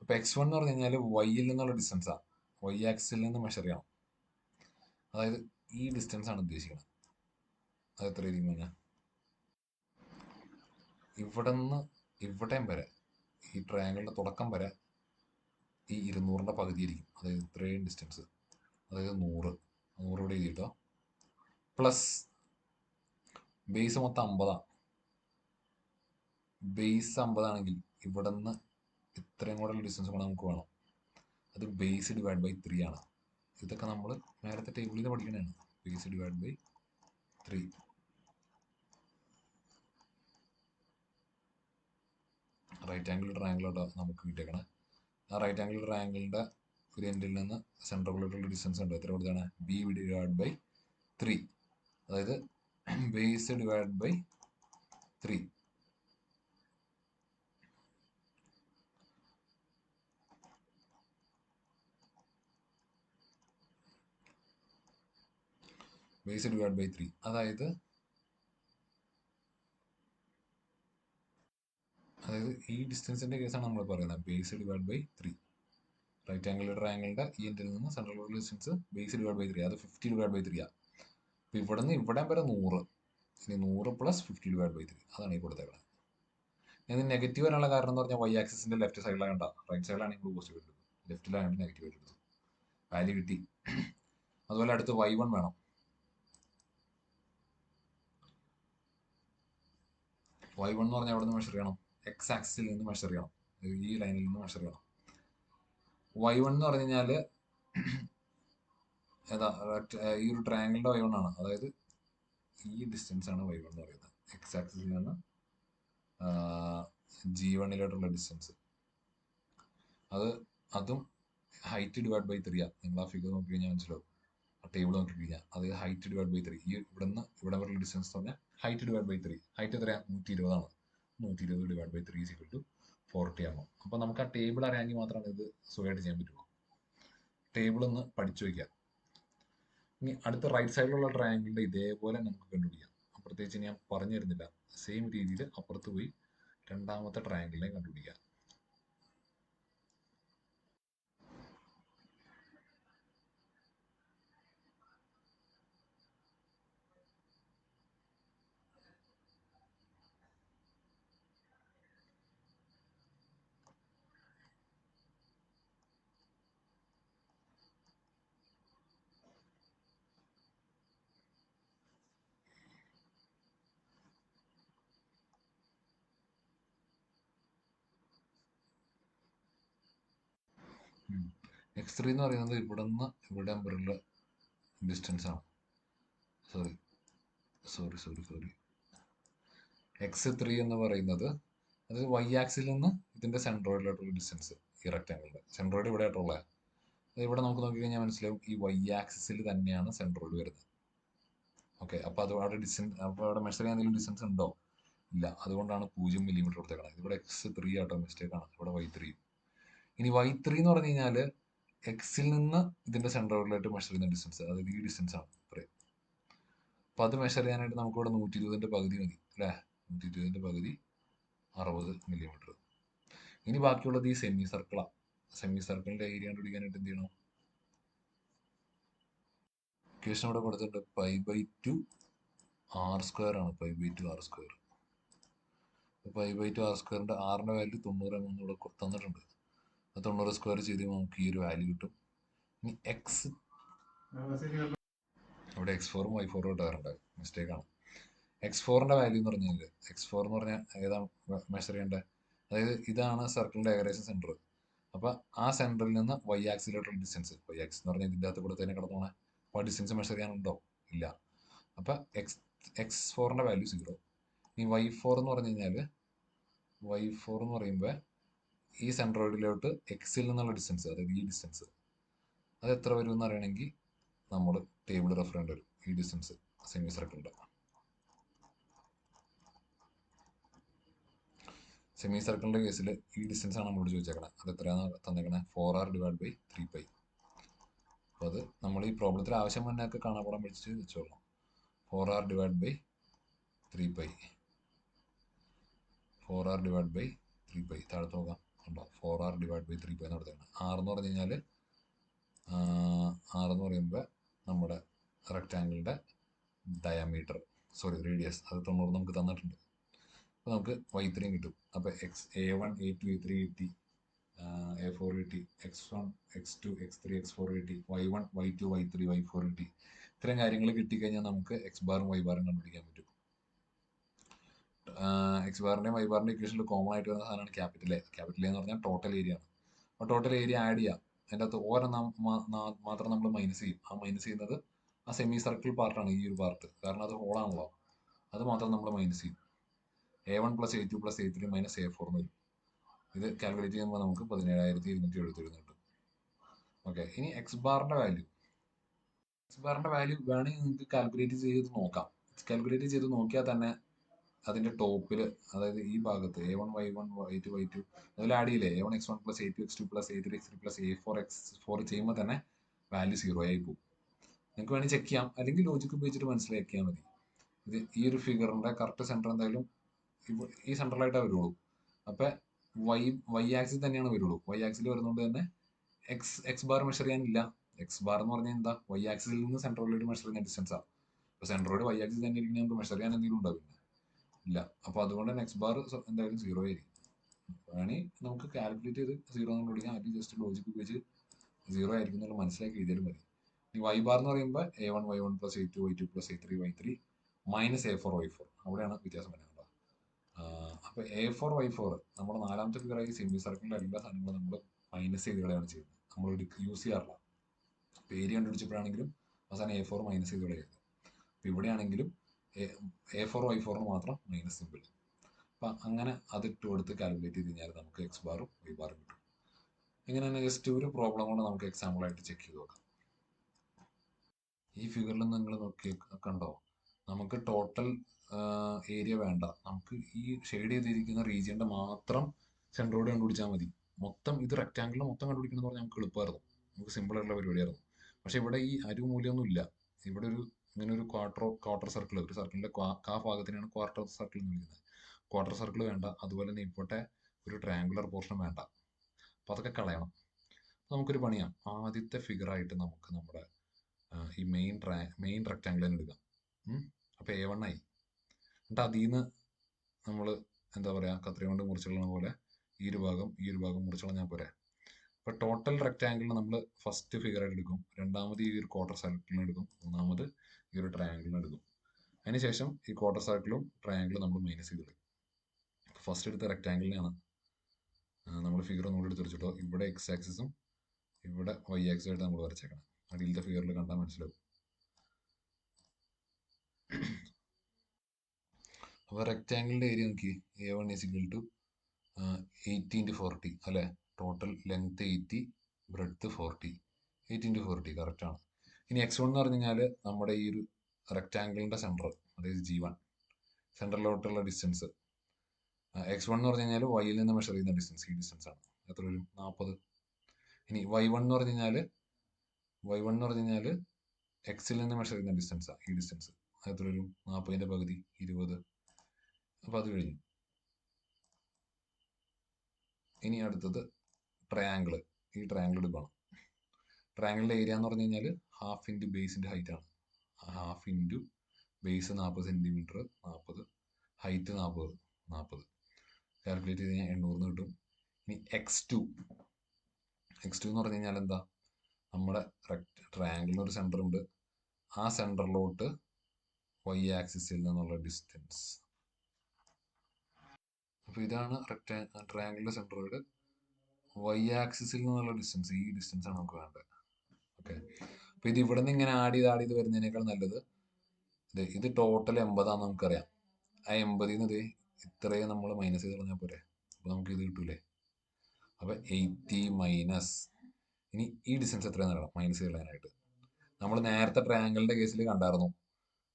അപ്പോൾ എക്സ് വൺ എന്ന് പറഞ്ഞു കഴിഞ്ഞാൽ വൈയിൽ നിന്നുള്ള ഡിസ്റ്റൻസാണ്, വൈ ആക്സിൽ നിന്ന് മെഷർ ചെയ്യണം. അതായത് ഈ ഡിസ്റ്റൻസ് ആണ് ഉദ്ദേശിക്കുന്നത്. അത് എത്ര ആയിരിക്കും പറഞ്ഞാൽ ഇവിടെ നിന്ന് ഇവിടെയും വരെ, ഈ ട്രയാങ്കിളിൻ്റെ തുടക്കം വരെ ഈ 200ൻ്റെ പകുതി ആയിരിക്കും. അതായത് ഇത്രയും ഡിസ്റ്റൻസ്, അതായത് 100 ഇവിടെ എഴുതിയിട്ടോ, പ്ലസ് ബേസ് മൊത്തം 50. ബേസ് 50 ആണെങ്കിൽ ഇവിടെ നിന്ന് ഇത്രയും കൂടെ ഡിസ്റ്റൻസ് കൂടെ നമുക്ക് വേണം. അത് ബേസ് ഡിവൈഡ് ബൈ 3 ആണ്. ഇതൊക്കെ നമ്മൾ നേരത്തെ ടേബിളിൽ നിന്ന് പഠിക്കണതാണ്. Base divide by 3. Right angle ട്രയാങ്കിളോട്ടോ നമുക്ക് കിട്ടിയേക്കണേ. ആ റൈറ്റ് ആംഗിൾ ട്രയാങ്കിളിൻ്റെ ഒരു എൻഡിൽ നിന്ന് സെൻറ്ററിലോട്ടുള്ള ഡിസ്റ്റൻസ് ഉണ്ട്. എത്ര കൊടുത്താണ്? B divide by 3. അതായത് base divide by 3. Base divide by 3 അതായത് ഈ ഡിസ്റ്റൻസിൻ്റെ കേസാണ് നമ്മൾ പറയുന്നത്. Base divide by 3. Right angle ട്രയാങ്കിളിൻ്റെ ഈ എൻഡിൽ നിന്ന് central distance base divide by 3, അത് 50 ഡിവൈഡ് ബൈ 3 ആണ്. അപ്പോൾ ഇവിടെ നിന്ന് ഇവിടെ വരെ 100, ഇനി 100 പ്ലസ് 50 ഡിവൈഡ് ബൈ 3 അതാണ് ഈ കൊടുത്തേക്കുന്നത്. ഇത് നെഗറ്റീവ് വരാനുള്ള കാരണം എന്ന് പറഞ്ഞാൽ വൈ ആക്സിസിൻ്റെ ലെഫ്റ്റ് സൈഡിലാണ് കണ്ട, റൈറ്റ് സൈഡിലാണെങ്കിൽ പോസിറ്റീവ് എടുത്തു, ലെഫ്റ്റിലാണെങ്കിൽ നെഗറ്റീവ് ആയിട്ട് എടുത്തു. വാല്യൂ കിട്ടി. അതുപോലെ അടുത്ത് y1 വേണം. y1 എന്ന് പറഞ്ഞാൽ അവിടെ നിന്ന് മെഷർ ചെയ്യണം, എക്സ് ആക്സിസിൽ നിന്ന് മെഷർ ചെയ്യണം, ഈ ലൈനിൽ നിന്ന് മെഷർ ചെയ്യണം. y1 എന്ന് പറഞ്ഞു കഴിഞ്ഞാൽ ഏതാ, ഈ ഒരു ട്രയാങ്കിളിൻ്റെ y1 ആണ്. അതായത് ഈ ഡിസ്റ്റൻസ് ആണ് y1 എന്ന് പറയുന്നത്. എക്സ് ആക്സിസിൽ നിന്ന് G1 ഡിസ്റ്റൻസ്. അതും ഹൈറ്റ് ഡിവൈഡ് ബൈ 3 ആണ്. നിങ്ങൾ ആ ഫിഗർ നോക്കി കഴിഞ്ഞാൽ മനസ്സിലാവും, ആ ടേബിൾ നോക്കി കഴിഞ്ഞാൽ. അത് ഹൈറ്റ് ഡിവൈഡ് ബൈ 3. ഈ ഇവിടെ നിന്ന് ഇവിടെ വരെയുള്ള ഡിസ്റ്റൻസ് എന്ന് പറഞ്ഞാൽ ഹൈറ്റ് ഡിവൈഡ് ബൈ 3. ഹൈറ്റ് എത്രയാണ്? 120 ആണ്. 120 ഡിവൈഡ് ബൈ 3 = 40 ആകും. അപ്പോൾ നമുക്ക് ആ ടേബിൾ അറിയാമെങ്കിൽ മാത്രമാണ് ഇത് സുഖമായിട്ട് ചെയ്യാൻ പറ്റുള്ളൂ. ടേബിൾ ഒന്ന് പഠിച്ചു വയ്ക്കുക. ഇനി അടുത്ത റൈറ്റ് സൈഡിലുള്ള ട്രയാങ്കിളിൻ്റെ ഇതേപോലെ നമുക്ക് കണ്ടുപിടിക്കാം. പ്രത്യേകിച്ച് ഞാൻ പറഞ്ഞു തരുന്നില്ല, സെയിം രീതിയിൽ അപ്പുറത്ത് പോയി രണ്ടാമത്തെ ട്രയാങ്കിളിനെ കണ്ടുപിടിക്കാം. x3 എന്ന് പറയുന്നത് ഇവിടെ നിന്ന് ഇവിടെ വരെയുള്ള ഡിസ്റ്റൻസ് ആണ്. സോറി x3 എന്ന് പറയുന്നത് അത് y ആക്സിൽ നിന്ന് ഇതിൻ്റെ സെൻട്രോയിഡിലോട്ടുള്ള ഡിസ്റ്റൻസ്. ഈ റെക്റ്റാങ്കിളിൻ്റെ സെൻട്രോയിഡ് ഇവിടെ ആയിട്ടുള്ളത്. അത് ഇവിടെ നമുക്ക് നോക്കിക്കഴിഞ്ഞാൽ മനസ്സിലാവും, ഈ y ആക്സിസിൽ തന്നെയാണ് സെൻട്രോയിഡ് വരുന്നത്. ഓക്കെ, അപ്പോൾ അത് അവിടെ ഡിസ്റ്റൻസ്, അപ്പോൾ അവിടെ മെഷർ ചെയ്യാൻ എന്തെങ്കിലും ഡിസ്റ്റൻസ് ഉണ്ടോ? ഇല്ല. അതുകൊണ്ടാണ് 0 മില്ലിമീറ്റർ കൊടുത്തേക്കുന്നത്. ഇവിടെ x3 ആട്ടോ, മിസ്റ്റേക്കാണ്. ഇവിടെ y3. ഇനി y3 എന്ന് പറഞ്ഞു കഴിഞ്ഞാൽ എക്സിൽ നിന്ന് ഇതിൻ്റെ സെൻട്രോയിഡിലായിട്ട് മെഷർ ചെയ്യുന്ന ഡിസ്റ്റൻസ്, അതായത് ഈ ഡിസ്റ്റൻസ് ആണ് ഇത്രയും. അപ്പോൾ അത് മെഷർ ചെയ്യാനായിട്ട് നമുക്കിവിടെ 120ൻ്റെ പകുതി മതി അല്ലേ? 120ൻ്റെ പകുതി 60 മില്ലിമീറ്റർ. ഇനി ബാക്കിയുള്ളത് ഈ സെമി സർക്കിളാണ്. സെമി സർക്കിളിൻ്റെ ഏരിയ കണ്ടുപിടിക്കാനായിട്ട് എന്ത് ചെയ്യണം? ഇക്വേഷൻ ഇവിടെ കൊടുത്തിട്ടുണ്ട്, π/2 r² ആണ്. π/2 r². π/2 r²ൻ്റെ ആറിൻ്റെ വാല്യൂ 90 mm ഇവിടെ തന്നിട്ടുണ്ട്. 90² ചെയ്ത് നമുക്ക് ഈ ഒരു വാല്യൂ കിട്ടും. ഇനി എക്സ് ഇവിടെ x4 y4 ഇട്ടാറുണ്ട്, മിസ്റ്റേക്കാണ്. x4ൻ്റെ വാല്യൂ എന്ന് പറഞ്ഞാൽ x4 എന്ന് പറഞ്ഞാൽ ഏതാണ് മെഷർ ചെയ്യേണ്ടത്? അതായത് ഇതാണ് സർക്കിളിൻ്റെ ഏകദേശം സെൻറ്റർ. അപ്പോൾ ആ സെൻറ്ററിൽ നിന്ന് y ആക്സിലോട്ടുള്ള ഡിസ്റ്റൻസ്, y ആക്സിസ് എന്ന് പറഞ്ഞാൽ ഇതിൻ്റെ അകത്ത് കൂടെ തന്നെ കിടന്നോണേ. അപ്പോൾ ആ ഡിസ്റ്റൻസ് മെഷർ ചെയ്യാനുണ്ടോ? ഇല്ല. അപ്പോൾ x4ൻ്റെ വാല്യൂ 0. ഇനി y4 എന്ന് പറഞ്ഞു കഴിഞ്ഞാൽ y4 എന്ന് പറയുമ്പോൾ ഈ സെൻട്രോയിഡിലോട്ട് എക്സിൽ നിന്നുള്ള ഡിസ്റ്റൻസ്, അതായത് ഈ ഡിസ്റ്റൻസ്, അത് എത്ര വരും എന്ന് അറിയണമെങ്കിൽ നമ്മൾ ടേബിൾ റെഫർ ചെയ്യേണ്ടി വരും. ഈ ഡിസ്റ്റൻസ് സെമി സർക്കിളിൻ്റെ സെമി സർക്കിളിൻ്റെ കേസിൽ ഈ ഡിസ്റ്റൻസ് ആണ് നമ്മളോട് ചോദിച്ചേക്കണേ. അത് എത്രയാണ് തന്നേക്കണേ? 4r / 3π. അപ്പോൾ അത് നമ്മൾ ഈ പ്രോബ്ലത്തിൽ ആവശ്യം മുന്നേക്ക് കാണാപ്പാടം വെച്ചിട്ട് വെച്ചോളാം. 4r / 3π. 4r / 3π താഴത്ത് നോക്കാം. ഉണ്ടോ? 4r / 3π എന്ന് കൊടുത്തേക്കണം. r എന്ന് പറഞ്ഞു കഴിഞ്ഞാൽ r എന്ന് പറയുമ്പോൾ നമ്മുടെ റെക്റ്റാങ്കിളിൻ്റെ ഡയമീറ്റർ, സോറി റേഡിയസ്, അത് 90 നമുക്ക് തന്നിട്ടുണ്ട്. അപ്പോൾ നമുക്ക് y3 കിട്ടും. അപ്പോൾ a1 a2 a3 കിട്ടി, a4 കിട്ടി, x1 x2 x3 x4 കിട്ടി, y1 y2 y3 y4 കിട്ടി. ഇത്തരം കാര്യങ്ങൾ കിട്ടിക്കഴിഞ്ഞാൽ നമുക്ക് x ബാറും y ബാറും കണ്ടുപിടിക്കാൻ പറ്റും. എക്സ് ബാറിൻ്റെയും വൈ ബാറിൻ്റെ ഇക്വേഷനിൽ കോമൺ ആയിട്ട് വരുന്ന സാധനമാണ് ക്യാപിറ്റൽ എ. ക്യാപിറ്റൽ എ എന്ന് പറഞ്ഞാൽ ടോട്ടൽ ഏരിയ ആണ്. അപ്പോൾ ടോട്ടൽ ഏരിയ ആഡ് ചെയ്യാം. അതിൻ്റെ അകത്ത് ഓരോന്നും മാത്രം നമ്മൾ മൈനസ് ചെയ്യും. ആ മൈനസ് ചെയ്യുന്നത് ആ സെമി സർക്കിൾ പാർട്ടാണ്, ഈ ഒരു പാർട്ട്. കാരണം അത് ഹോളാണല്ലോ. അത് മാത്രം നമ്മൾ മൈനസ് ചെയ്യും. a1 + a2 + a3 - a4 എന്ന് വരും. ഇത് കാൽക്കുലേറ്റ് ചെയ്യുമ്പോൾ നമുക്ക് 17,277 കിട്ടും. ഓക്കെ, ഇനി എക്സ് ബാറിൻ്റെ വാല്യൂ വേണമെങ്കിൽ നിങ്ങൾക്ക് കാൽക്കുലേറ്റ് ചെയ്ത് നോക്കാം. കാൽക്കുലേറ്റ് ചെയ്ത് നോക്കിയാൽ തന്നെ അതിൻ്റെ ടോപ്പിൽ, അതായത് ഈ ഭാഗത്ത് a1 y1 y2 y2 അതിൽ ആഡ് ചെയ്യില്ലേ, a1 x1 + a2 x2 + a3 x3 + a4 x4 ചെയ്യുമ്പോൾ തന്നെ വാല്യൂ 0 ആയി പോകും. നിങ്ങൾക്ക് വേണമെങ്കിൽ ചെക്ക് ചെയ്യാം, അല്ലെങ്കിൽ ലോജിക്ക് ഉപയോഗിച്ചിട്ട് മനസ്സിലാക്കിയാൽ മതി. ഇത് ഈ ഒരു ഫിഗറിൻ്റെ കറക്റ്റ് സെൻറ്റർ എന്തായാലും ഈ സെൻട്രലായിട്ടേ വരുള്ളൂ. അപ്പം വൈ ആക്സിൽ തന്നെയാണ് വരുള്ളൂ. വൈ ആക്സിൽ വരുന്നതുകൊണ്ട് തന്നെ എക്സ് ബാർ മെഷർ ചെയ്യാനില്ല. എക്സ് ബാർ എന്ന് പറഞ്ഞാൽ എന്താ? വൈ ആക്സിൽ നിന്ന് സെൻട്രലോട്ട് മെഷർ ചെയ്യുന്ന ഡിസ്റ്റൻസാണ്. അപ്പോൾ സെൻട്രോട് വൈ ആക്സിൽ തന്നെ ഇരിക്കുന്ന നമുക്ക് മെഷർ ചെയ്യാൻ എന്തെങ്കിലും ഉണ്ടാവും? ഇല്ല. അപ്പോൾ അതുകൊണ്ട് തന്നെ എക്സ് ബാർ എന്തായാലും 0 ആയിരിക്കും. വേണമെങ്കിൽ നമുക്ക് കാൽക്കുലേറ്റ് ചെയ്ത് 0 എന്ന് വിളിക്കാം, അല്ലെങ്കിൽ ജസ്റ്റ് ലോജിക്ക് ഉപയോഗിച്ച് 0 ആയിരിക്കും എന്നുള്ള മനസ്സിലാക്കി എഴുതിയാലും മതി. ഈ വൈ ബാർ എന്ന് പറയുമ്പോൾ a1 y1 + a2 y2 + a3 y3 - a4 y4, അവിടെയാണ് വ്യത്യാസം വരുന്നത്. അപ്പോൾ a4 y4 നമ്മുടെ നാലാമത്തെ ഫിഗറായി സെമി സർക്കിളിൻ്റെ എല്ലാ സാധനങ്ങളും നമ്മൾ മൈനസ് ചെയ്ത് കളയാണ് ചെയ്യുന്നത്. നമ്മൾ യൂസ് ചെയ്യാറില്ല. അപ്പോൾ ഏരിയ കണ്ടുപിടിച്ചപ്പോഴാണെങ്കിലും അവസാനം a4 മൈനസ് ചെയ്ത് കളയായിരുന്നു. അപ്പോൾ ഇവിടെയാണെങ്കിലും a4 y4 മാത്രം മൈനസ് സിമ്പിൾ. അപ്പം അങ്ങനെ അതിട്ട് കൊടുത്ത് കാൽക്കുലേറ്റ് ചെയ്ത് കഴിഞ്ഞാൽ നമുക്ക് എക്സ് ബാറും വൈ ബാറും കിട്ടും. ഇങ്ങനെ തന്നെ ജസ്റ്റ് ഒരു പ്രോബ്ലം കൊണ്ട് നമുക്ക് എക്സാമ്പിളായിട്ട് ചെക്ക് ചെയ്ത് നോക്കാം. ഈ ഫിഗറിൽ നിങ്ങൾ നോക്കി കണ്ടോ, നമുക്ക് ടോട്ടൽ ഏരിയ വേണ്ട. നമുക്ക് ഈ ഷെയ്ഡ് ചെയ്തിരിക്കുന്ന റീജിയൻ്റെ മാത്രം സെൻട്രോഡ് കണ്ടുപിടിച്ചാൽ മതി. മൊത്തം ഇത് റെക്റ്റാങ്കിൾ മൊത്തം കണ്ടുപിടിക്കണം എന്ന് പറഞ്ഞാൽ നമുക്ക് എളുപ്പമായിരുന്നു, നമുക്ക് സിമ്പിളായിട്ടുള്ള പരിപാടിയായിരുന്നു. പക്ഷേ ഇവിടെ ഈ അരുമൂല്യമൊന്നും ഇല്ല. ഇവിടെ ഇങ്ങനെ ഒരു ക്വാർട്ടർ സർക്കിൾ, ഒരു സർക്കിളിൻ്റെ കാ ഭാഗത്തിനാണ് ക്വാർട്ടർ സർക്കിൾ എന്ന് വിളിക്കുന്നത്. ക്വാർട്ടർ സർക്കിൾ വേണ്ട, അതുപോലെ തന്നെ ഇപ്പോഴത്തെ ഒരു ട്രയാങ്കുലർ പോർഷൻ വേണ്ട. അപ്പോൾ അതൊക്കെ കളയണം. നമുക്കൊരു പണിയാം. ആദ്യത്തെ ഫിഗറായിട്ട് നമുക്ക് നമ്മുടെ ഈ മെയിൻ റെക്റ്റാങ്കിൾ തന്നെ എടുക്കാം. അപ്പോൾ a1 ആയി. എന്നിട്ട് അതിൽ നിന്ന് നമ്മൾ എന്താ പറയുക, കത്രിക കൊണ്ട് മുറിച്ചുള്ള പോലെ ഈ ഒരു ഭാഗം മുറിച്ചു കളഞ്ഞാൽ പോരെ. അപ്പോൾ ടോട്ടൽ റെക്റ്റാങ്കിളിന് നമ്മൾ ഫസ്റ്റ് ഫിഗറായിട്ട് എടുക്കും, രണ്ടാമത് ഈ ഒരു ക്വാർട്ടർ സർക്കിളിന് എടുക്കും, മൂന്നാമത് ഈ ഒരു ട്രയാങ്കിളിന് എടുക്കും. അതിനുശേഷം ഈ ക്വാർട്ടർ സർക്കിളും ട്രയാങ്കിളും നമ്മൾ മൈനസ് ചെയ്ത് കളയും. ഫസ്റ്റ് എടുത്ത റെക്റ്റാങ്കിളിനെയാണ് നമ്മൾ ഫിഗർ ഒന്നുകൂടി എടുത്ത് വെച്ചിട്ടോ. ഇവിടെ എക്സ് ആക്സിസും ഇവിടെ വൈ ആക്സിസും ആയിട്ട് നമ്മൾ വരച്ചേക്കണം. അടിയിലത്തെ ഫിഗറിൽ കണ്ടാൽ മനസ്സിലാവും. അപ്പോൾ റെക്റ്റാങ്കിളിൻ്റെ ഏരിയ നോക്കി, a1 = 80 × 40 അല്ലേ. Total length 80, breadth 40. 8 × 40 കറക്റ്റാണ്. ഇനി x1 എന്ന് പറഞ്ഞു കഴിഞ്ഞാൽ നമ്മുടെ ഈ ഒരു റെക്റ്റാങ്കിളിൻ്റെ സെൻറ്റർ, അതായത് G1 സെൻറ്ററിലോട്ടുള്ള ഡിസ്റ്റൻസ്. x1 എന്ന് പറഞ്ഞു കഴിഞ്ഞാൽ വൈയിൽ നിന്ന് മെഷർ ചെയ്യുന്ന ഡിസ്റ്റൻസ്, ഈ ഡിസ്റ്റൻസ് ആണ്. എത്ര വരും? 40. ഇനി y1 എന്ന് പറഞ്ഞു കഴിഞ്ഞാൽ എക്സിൽ നിന്ന് മെഷർ ചെയ്യുന്ന ഡിസ്റ്റൻസാണ്, ഈ ഡിസ്റ്റൻസ്. എത്ര വരും? 40ൻ്റെ പകുതി 20. അപ്പോൾ അത് കഴിഞ്ഞു. ഇനി അടുത്തത് ട്രയാങ്കിൾ. ഈ ട്രയാങ്കിൾ എടുക്കണം. ട്രയാങ്കിളിൻ്റെ ഏരിയ എന്ന് പറഞ്ഞു കഴിഞ്ഞാൽ ഹാഫ് ഇൻറ്റു ബേസിൻ്റെ ഹൈറ്റ് ആണ്. Half into base 40 centimetre, 40 height 40 calculate ചെയ്ത് കഴിഞ്ഞാൽ 800 കിട്ടും. ഇനി x2 എന്ന് പറഞ്ഞു കഴിഞ്ഞാൽ എന്താ? നമ്മുടെ ട്രയാങ്കിളിന് ഒരു സെൻറ്റർ ഉണ്ട്, ആ സെൻറ്ററിലോട്ട് വൈ ആക്സിസിൽ നിന്നുള്ള ഡിസ്റ്റൻസ്. അപ്പോൾ ഇതാണ് ട്രയാങ്കിളിൻ്റെ സെൻറ്ററോട് വൈ ആക്സിസിൽ നിന്നുള്ള ഡിസ്റ്റൻസ്. ഈ ഡിസ്റ്റൻസ് ആണ് നമുക്ക് വേണ്ടത്. ഓക്കെ, അപ്പോൾ ഇത് ഇവിടെ നിന്ന് ഇങ്ങനെ ആഡ് ചെയ്ത് വരുന്നതിനേക്കാൾ നല്ലത് ഇത് ടോട്ടൽ 80 ആണെന്ന് നമുക്കറിയാം. ആ 80ൽ നിന്ന് ഇത്രയും നമ്മൾ മൈനസ് ചെയ്ത് കളഞ്ഞാൽ പോരെ. അപ്പോൾ നമുക്ക് ഇത് കിട്ടൂലേ. അപ്പോൾ 80 മൈനസ്, ഇനി ഈ ഡിസ്റ്റൻസ് എത്രയാണ് നടക്കണം മൈനസ് കളയാനായിട്ട്. നമ്മൾ നേരത്തെ ട്രയാങ്കിളിൻ്റെ കേസിൽ കണ്ടായിരുന്നു,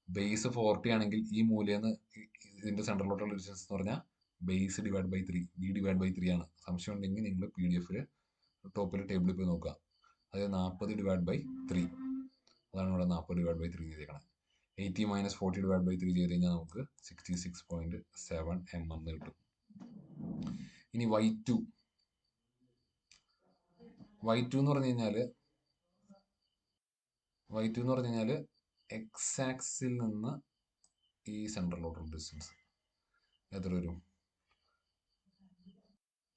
ബേസ് 40 ആണെങ്കിൽ ഈ മൂലയിൽ നിന്ന് ഇതിൻ്റെ സെൻറ്ററിലോട്ടുള്ള ഡിസ്റ്റൻസ് എന്ന് പറഞ്ഞാൽ base divide by 3 B divide by 3 ആണ്. സംശയം ഉണ്ടെങ്കിൽ നിങ്ങൾ PDF ടോപ്പിൽ ടേബിളിൽ പോയി നോക്കുക. അതായത് 40 ഡിവൈഡ് ബൈ 3 അതാണ് ഇവിടെ 40 ഡിവൈഡ് ബൈ 3 ചെയ്തേക്കണം. 80 മൈനസ് 40 ഡിവൈഡ് ബൈ 3 ചെയ്ത് കഴിഞ്ഞാൽ നമുക്ക് 66.7 mm കിട്ടും. ഇനി Y2 എന്ന് പറഞ്ഞു കഴിഞ്ഞാൽ എക്സ് ആക്സിൽ നിന്ന് ഈ സെൻട്രലോട്ടുള്ള ഡിസ്റ്റൻസ് എത്ര വരും?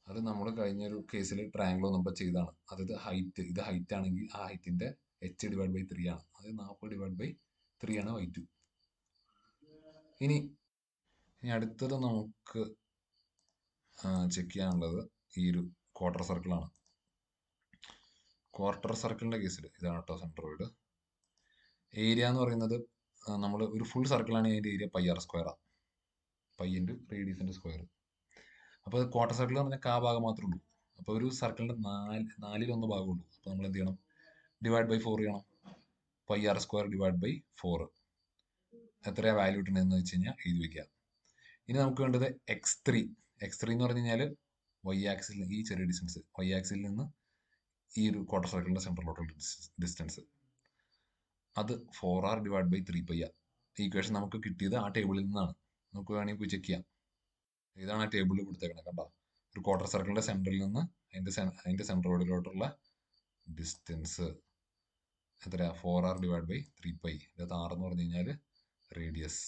അത് നമ്മൾ കഴിഞ്ഞൊരു കേസിൽ ട്രയാങ്കിൾ വന്നപ്പോൾ ചെയ്താണ്. അതായത് ഇത് ഹൈറ്റ് ആണെങ്കിൽ ആ ഹൈറ്റിന്റെ h ഡിവൈഡ് ബൈ 3 ആണ്. അത് 40 ഡിവൈഡ് ബൈ 3 ആണ് Y2. ഇനി അടുത്തത് നമുക്ക് ചെക്ക് ചെയ്യാനുള്ളത് ഈ ഒരു ക്വാർട്ടർ സർക്കിളാണ്. ക്വാർട്ടർ സർക്കിളിന്റെ കേസിൽ ഇതാണ് കേട്ടോ സെൻട്രോയിഡ്. ഏരിയ എന്ന് പറയുന്നത് നമ്മൾ ഒരു ഫുൾ സർക്കിളാണ് അതിന്റെ ഏരിയ πr². പൈ ഇൻറ്റു റേഡിയസിന്റെ സ്ക്വയർ. അപ്പോൾ ക്വാർട്ടർ സർക്കിൾ എന്ന് പറഞ്ഞാൽ ഭാഗം മാത്രമേ ഉള്ളൂ. അപ്പോൾ ഒരു സർക്കിളിന്റെ 4/1 ഭാഗമുള്ളൂ. അപ്പോൾ നമ്മൾ എന്ത് ചെയ്യണം? ഡിവൈഡ് ബൈ 4 ചെയ്യണം. πr² ഡിവൈഡ് ബൈ 4 എത്രയാ വാല്യൂ കിട്ടുന്നതെന്ന് വെച്ച് കഴിഞ്ഞാൽ എഴുതി വെക്കുക. ഇനി നമുക്ക് വേണ്ടത് x3 എന്ന് പറഞ്ഞു കഴിഞ്ഞാൽ y ആക്സിൽ ഈ ചെറിയ ഡിസ്റ്റൻസ് y ആക്സിൽ നിന്ന് ഈ ഒരു ക്വാർട്ടർ സർക്കിളിന്റെ സെൻട്രലോട്ടുള്ള ഡിസ്റ്റൻസ് അത് 4r ഡിവൈഡ് ബൈ 3π. ഈ ഇക്വേഷൻ നമുക്ക് കിട്ടിയത് ആ ടേബിളിൽ നിന്നാണ്. നമുക്ക് വേണമെങ്കിൽ പോയി ചെക്ക് ചെയ്യാം. ഇതാണ് ആ ടേബിളിൽ കൊടുത്തേക്കണത്. കണ്ടോ? ഒരു ക്വാർട്ടർ സർക്കിളിന്റെ സെന്ററിൽ നിന്ന് അതിന്റെ സെൻട്രോയിഡിലോട്ടുള്ള ഡിസ്റ്റൻസ് എത്രയാ? 4r divide by 3π. ഇതിനകത്ത് r എന്ന് പറഞ്ഞു കഴിഞ്ഞാൽ റേഡിയസ്.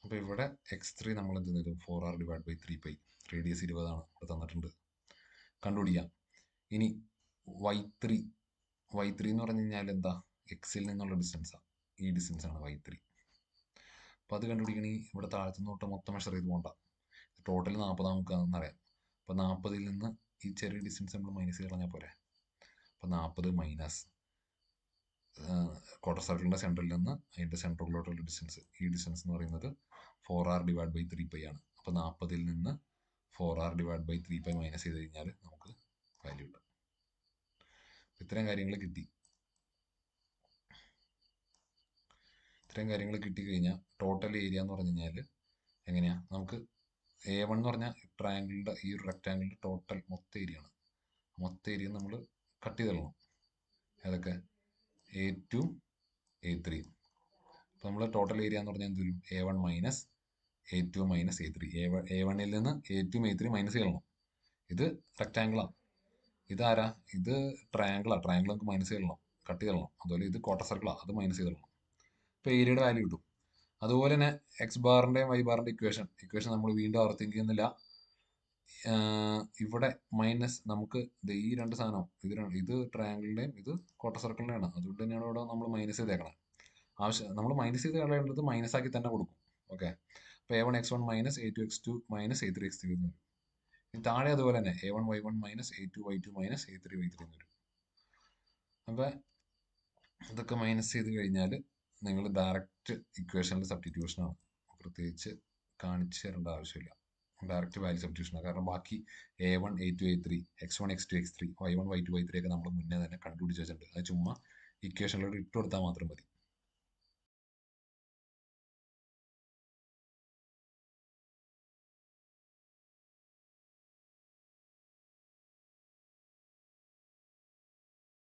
അപ്പൊ ഇവിടെ x3 നമ്മൾ എന്ത് ചെയ്തു? 4r divide by 3π. റേഡിയസ് 20 ആണ് ഇവിടെ തന്നിട്ടുണ്ട്, കണ്ടുപിടിക്കാം. ഇനി y3 എന്ന് പറഞ്ഞു കഴിഞ്ഞാൽ എന്താ? എക്സിൽ നിന്നുള്ള ഡിസ്റ്റൻസാണ്. ഈ ഡിസ്റ്റൻസ് ആണ് y3. അപ്പൊ അത് കണ്ടുപിടിക്കണമെങ്കിൽ ഇവിടെ താഴത്തുനിന്ന് തൊട്ട് മൊത്തം മെഷർ ചെയ്ത് പോകണ്ട. ടോട്ടൽ 40 നമുക്ക് അറിയാം. അപ്പൊ 40-ൽ നിന്ന് ഈ ചെറിയ ഡിസ്റ്റൻസ് നമ്മൾ മൈനസ് ചെയ്ത് കളഞ്ഞാൽ പോരെ. അപ്പൊ 40 മൈനസ് ക്വാർട്ടർ സർക്കിളിന്റെ സെൻട്രലിൽ നിന്ന് അതിന്റെ സെൻട്രലിലോട്ടുള്ള ഡിസ്റ്റൻസ്, ഈ ഡിസ്റ്റൻസ് എന്ന് പറയുന്നത് 4r ഡിവൈഡ് ബൈ 3π ആണ്. അപ്പൊ 40-ൽ നിന്ന് 4r ഡിവൈഡ് ബൈ 3π മൈനസ് ചെയ്ത് കഴിഞ്ഞാൽ നമുക്ക് വാല്യൂ കിട്ടും. ഇത്രയും കാര്യങ്ങൾ കിട്ടിക്കഴിഞ്ഞാൽ ടോട്ടൽ ഏരിയ എന്ന് പറഞ്ഞു കഴിഞ്ഞാൽ എങ്ങനെയാ? നമുക്ക് A1 എന്ന് പറഞ്ഞാൽ ട്രയാങ്കിളിന്റെ ഈ ഒരു റെക്ടാങ്കിളിന്റെ ടോട്ടൽ മൊത്തം ഏരിയ ആണ്. മൊത്തം ഏരിയ നമ്മൾ കട്ട് ചെയ്ത് തരണം. ഏതൊക്കെ? A2 A3. അപ്പൊ നമ്മൾ ടോട്ടൽ ഏരിയ എന്ന് പറഞ്ഞാൽ എന്ത് വരും? A1 minus A2 minus A3. A1-ൽ നിന്ന് A2 A3 മൈനസ് ചെയ്യണം. ഇത് റെക്ടാങ്കിളാണ്. ഇതാരാ? ഇത് ട്രയാങ്കിളാണ്. ട്രയാങ്കിൾ നമുക്ക് മൈനസ് ചെയ്യണം, കട്ട് ചെയ്യണം. അതുപോലെ ഇത് ക്വാർട്ടർ സർക്കിളാണ്, അത് മൈനസ് ചെയ്യണം. ഇപ്പൊ ഏരിയയുടെ വാല്യൂ കിട്ടും. അതുപോലെ തന്നെ എക്സ് ബാറിന്റെയും വൈ ബാറിന്റെ ഇക്വേഷൻ നമ്മൾ വീണ്ടും ആവർത്തിക്കുന്നില്ല. ഇവിടെ മൈനസ് നമുക്ക് ഈ രണ്ട് സാധനം ഇത് ട്രയാങ്കിളിന്റെയും ഇത് ക്വാർട്ടർ സർക്കിളിന്റെയാണ്. അതുകൊണ്ട് തന്നെയാണ് ഇവിടെ നമ്മൾ മൈനസ് ചെയ്തേക്കണം. നമ്മൾ മൈനസ് ചെയ്ത് കളയേണ്ടത് മൈനസ് ആക്കി തന്നെ കൊടുക്കും. ഓക്കെ. അപ്പൊ A1 x1 minus A2 x2 minus A3 x3 എന്ന് വരും. ഇനി താഴെ അതുപോലെ തന്നെ A1 y1 minus A2 y2 minus A3 y3 എന്ന് വരും. അപ്പൊ ഇതൊക്കെ മൈനസ് ചെയ്ത് കഴിഞ്ഞാൽ നിങ്ങൾ ഡയറക്റ്റ് ഇക്വേഷനിൽ സബ്സ്റ്റിറ്റ്യൂഷനാണ്. പ്രത്യേകിച്ച് കാണിച്ചു തരേണ്ട ആവശ്യമില്ല. ഡയറക്റ്റ് വാല്യൂ സബ്സ്റ്റിറ്റ്യൂഷനാണ്. കാരണം ബാക്കി A1 A2 A3 x1 x2 x3 y1 y2 y3 ഒക്കെ നമ്മൾ മുന്നേ തന്നെ കണ്ടുപിടിച്ച് വെച്ചിട്ടുണ്ട്. അത് ചുമ്മാ ഇക്വേഷനിലോട്ട് ഇട്ട് കൊടുത്താൽ മാത്രം മതി.